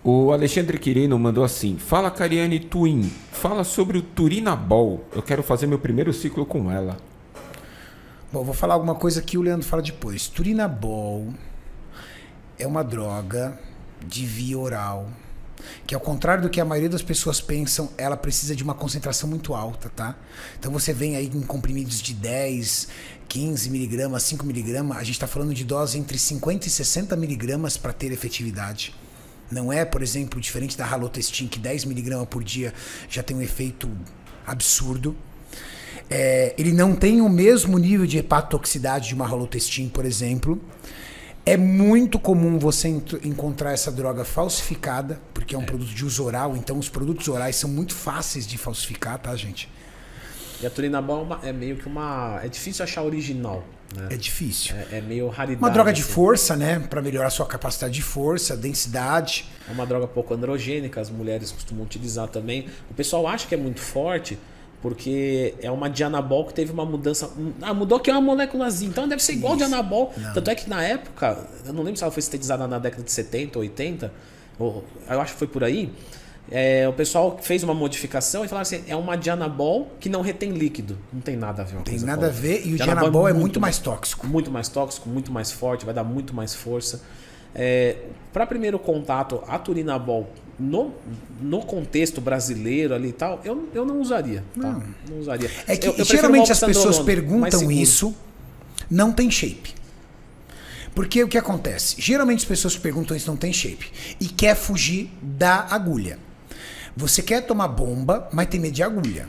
O Alexandre Quirino mandou assim: Fala, Cariane Twin, fala sobre o Turinabol. Eu quero fazer meu primeiro ciclo com ela. Bom, vou falar alguma coisa que o Leandro fala depois. Turinabol é uma droga de via oral, que ao contrário do que a maioria das pessoas pensam, ela precisa de uma concentração muito alta, tá? Então você vem aí em comprimidos de 10, 15 miligramas, 5 miligramas, a gente está falando de dose entre 50 e 60 miligramas para ter efetividade. Não é, por exemplo, diferente da Halotestin, que 10 miligramas por dia já tem um efeito absurdo. Ele não tem o mesmo nível de hepatotoxicidade de uma Halotestin, por exemplo. É muito comum você encontrar essa droga falsificada, porque é um produto de uso oral, então os produtos orais são muito fáceis de falsificar, tá, gente? E a Turinabol é meio que uma... É difícil achar original, né? É difícil. É meio raridade. Uma droga de assim. força, né? Para melhorar a sua capacidade de força, densidade. É uma droga pouco androgênica, as mulheres costumam utilizar também. O pessoal acha que é muito forte, porque é uma Dianabol que teve uma mudança. Mudou aqui uma moléculazinha, então deve ser igual Dianabol. Tanto é que na época, eu não lembro se ela foi sintetizada na década de 70, 80, ou, eu acho que foi por aí. O pessoal fez uma modificação e falaram assim: é uma Dianabol que não retém líquido. Não tem nada a ver. Tem nada a ver, e o Dianabol é muito mais tóxico. Muito mais tóxico, muito mais forte, vai dar muito mais força. Para primeiro contato, a Turinabol no contexto brasileiro ali e tal, eu não usaria. Tá? Não usaria. É que eu geralmente as pessoas perguntam isso, não tem shape. Porque o que acontece? Geralmente as pessoas que perguntam isso não tem shape e quer fugir da agulha. Você quer tomar bomba, mas tem medo de agulha.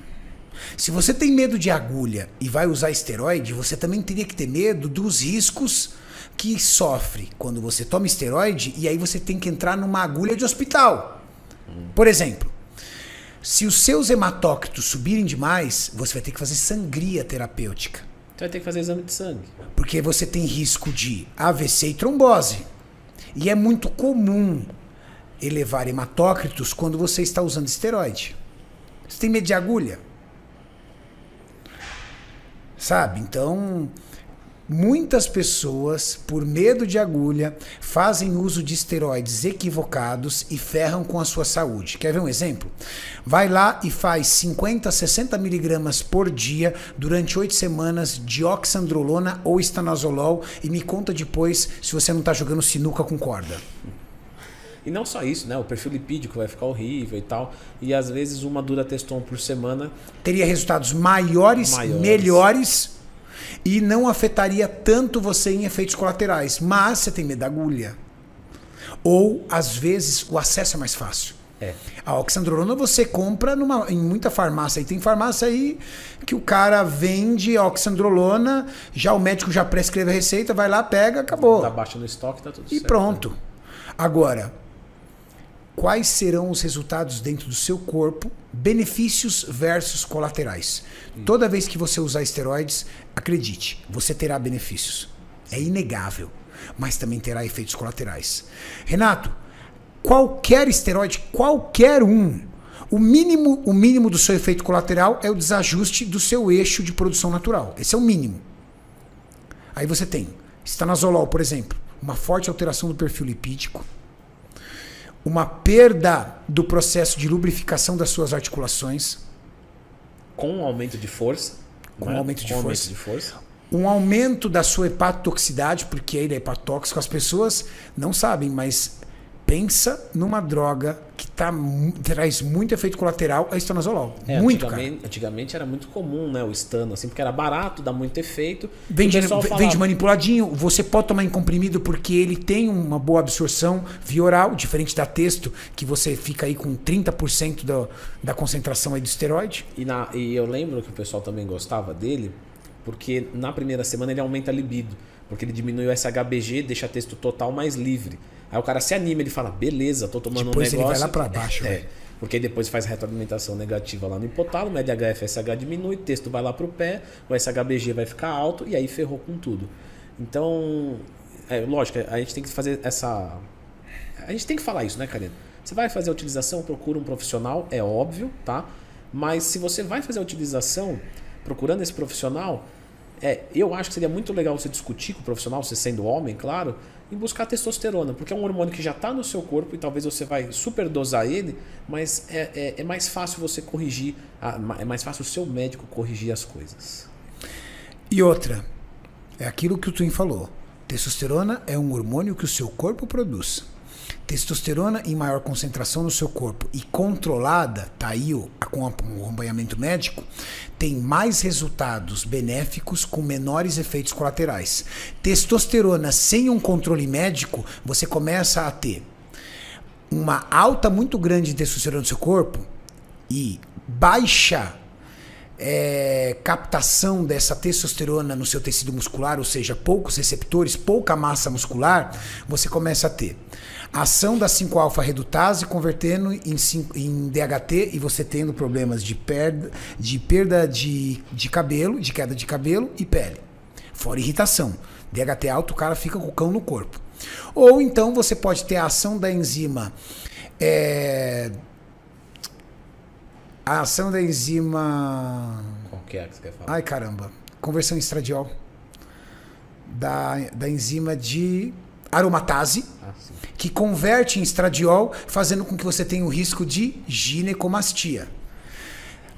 Se você tem medo de agulha e vai usar esteroide, você também teria que ter medo dos riscos que sofre quando você toma esteroide e aí você tem que entrar numa agulha de hospital. Por exemplo, se os seus hematócritos subirem demais, você vai ter que fazer sangria terapêutica. Você vai ter que fazer exame de sangue. Porque você tem risco de AVC e trombose. E é muito comum elevar hematócritos quando você está usando esteroide. Você tem medo de agulha? Sabe? Então, muitas pessoas, por medo de agulha, fazem uso de esteroides equivocados e ferram com a sua saúde. Quer ver um exemplo? Vai lá e faz 50, 60 miligramas por dia durante 8 semanas de oxandrolona ou estanozolol e me conta depois se você não está jogando sinuca com corda. E não só isso, né? O perfil lipídico vai ficar horrível e tal. E às vezes uma durateston por semana teria resultados maiores, melhores, e não afetaria tanto você em efeitos colaterais. Mas você tem medo da agulha. Ou, às vezes, o acesso é mais fácil. A oxandrolona você compra em muita farmácia. E tem farmácia aí que o cara vende a oxandrolona, já o médico já prescreve a receita, vai lá, pega, acabou. Dá baixa no estoque, tá tudo e certo. E pronto. Né? Agora, quais serão os resultados dentro do seu corpo, benefícios versus colaterais? Toda vez que você usar esteroides, acredite, você terá benefícios. É inegável, mas também terá efeitos colaterais. Renato, qualquer esteroide, qualquer um, o mínimo do seu efeito colateral é o desajuste do seu eixo de produção natural. Esse é o mínimo. Aí você tem estanozolol, por exemplo, uma forte alteração do perfil lipídico, uma perda do processo de lubrificação das suas articulações. Com um aumento de força. Com um aumento de força. Um aumento da sua hepatotoxicidade, porque ele é hepatóxico. As pessoas não sabem, mas pensa numa droga que traz muito efeito colateral, a estanozolol. Muito, antigamente era muito comum, né, o estano, assim, porque era barato, dá muito efeito. Vende manipuladinho, você pode tomar em comprimido porque ele tem uma boa absorção via oral, diferente da texto, que você fica aí com 30% da concentração aí do esteroide. E eu lembro que o pessoal também gostava dele, porque na primeira semana ele aumenta a libido, porque ele diminui o SHBG, deixa texto total mais livre. Aí o cara se anima, ele fala, beleza, tô tomando depois um negócio... Depois ele vai lá pra baixo. Porque depois faz retroalimentação negativa lá no hipotálamo, média HFSH diminui, texto vai lá pro pé, o SHBG vai ficar alto e aí ferrou com tudo. Então, lógico, a gente tem que fazer essa... A gente tem que falar isso, né, Karina? Você vai fazer a utilização, procura um profissional, é óbvio, tá? Mas se você vai fazer a utilização procurando esse profissional, Eu acho que seria muito legal você discutir com o profissional, você sendo homem, claro, em buscar testosterona, porque é um hormônio que já está no seu corpo e talvez você vai superdosar ele, mas é mais fácil você corrigir, é mais fácil o seu médico corrigir as coisas. E outra, é aquilo que o Twin falou. Testosterona é um hormônio que o seu corpo produz. Testosterona em maior concentração no seu corpo e controlada, tá aí com o acompanhamento médico, tem mais resultados benéficos com menores efeitos colaterais. Testosterona sem um controle médico, você começa a ter uma alta muito grande de testosterona no seu corpo e baixa captação dessa testosterona no seu tecido muscular, ou seja, poucos receptores, pouca massa muscular, você começa a ter ação da 5-alfa-redutase convertendo em DHT e você tendo problemas de perda de cabelo, de queda de cabelo e pele. Fora irritação. DHT alto, o cara fica com o cão no corpo. Ou então você pode ter a ação da enzima... A ação da enzima... Qual que é que você quer falar? Ai, caramba. Conversão em estradiol. Da enzima de aromatase, que converte em estradiol, fazendo com que você tenha o risco de ginecomastia.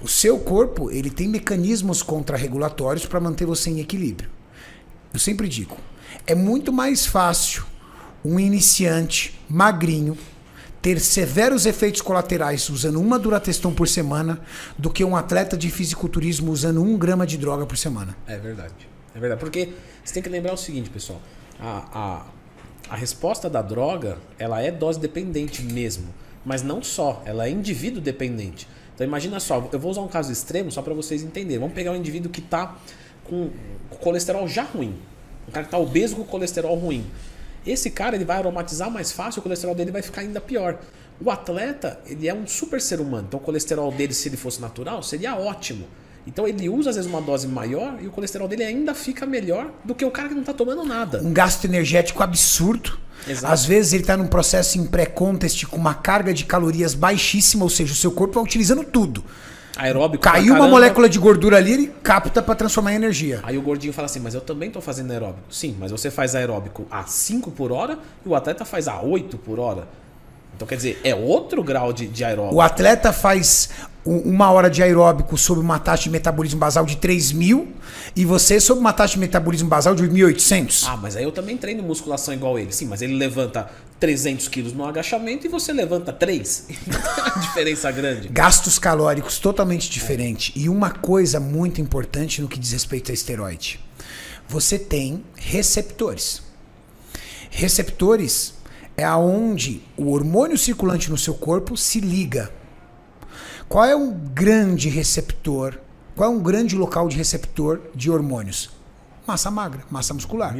O seu corpo, ele tem mecanismos contrarregulatórios para manter você em equilíbrio. Eu sempre digo, é muito mais fácil um iniciante magrinho ter severos efeitos colaterais usando uma Durateston por semana do que um atleta de fisiculturismo usando 1 grama de droga por semana. É verdade. É verdade. Porque você tem que lembrar o seguinte, pessoal. A resposta da droga, ela é dose dependente mesmo. Mas não só, ela é indivíduo dependente. Então imagina só, eu vou usar um caso extremo só para vocês entenderem. Vamos pegar um indivíduo que está com colesterol já ruim. Um cara que está obeso com colesterol ruim. Esse cara ele vai aromatizar mais fácil, o colesterol dele vai ficar ainda pior. O atleta, ele é um super ser humano, então o colesterol dele, se ele fosse natural, seria ótimo. Então ele usa às vezes uma dose maior e o colesterol dele ainda fica melhor do que o cara que não está tomando nada. Um gasto energético absurdo. Exato. Às vezes ele está num processo em pré-contest com uma carga de calorias baixíssima, ou seja, o seu corpo vai utilizando tudo. Aeróbico. Caiu uma molécula de gordura ali, ele capta para transformar em energia. Aí o gordinho fala assim, mas eu também estou fazendo aeróbico. Sim, mas você faz aeróbico a 5 por hora e o atleta faz a 8 por hora. Então quer dizer, é outro grau de aeróbico. O atleta faz 1 hora de aeróbico sob uma taxa de metabolismo basal de 3.000 e você sob uma taxa de metabolismo basal de 1.800. Ah, mas aí eu também treino musculação igual ele. Sim, mas ele levanta 300 quilos no agachamento e você levanta 3. A diferença grande. Gastos calóricos totalmente diferentes. E uma coisa muito importante no que diz respeito a esteroide. Você tem receptores. Receptores é aonde o hormônio circulante no seu corpo se liga. Qual é um grande receptor? Qual é um grande local de receptor de hormônios? Massa magra, massa muscular.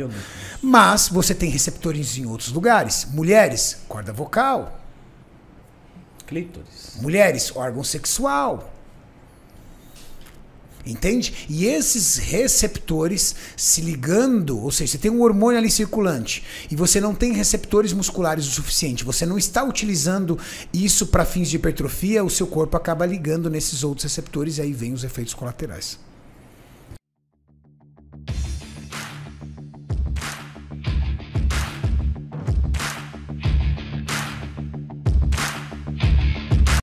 Mas você tem receptores em outros lugares. Mulheres, corda vocal. Clítoris. Mulheres, órgão sexual. Entende? E esses receptores se ligando, ou seja, você tem um hormônio ali circulante e você não tem receptores musculares o suficiente, você não está utilizando isso para fins de hipertrofia, o seu corpo acaba ligando nesses outros receptores e aí vem os efeitos colaterais.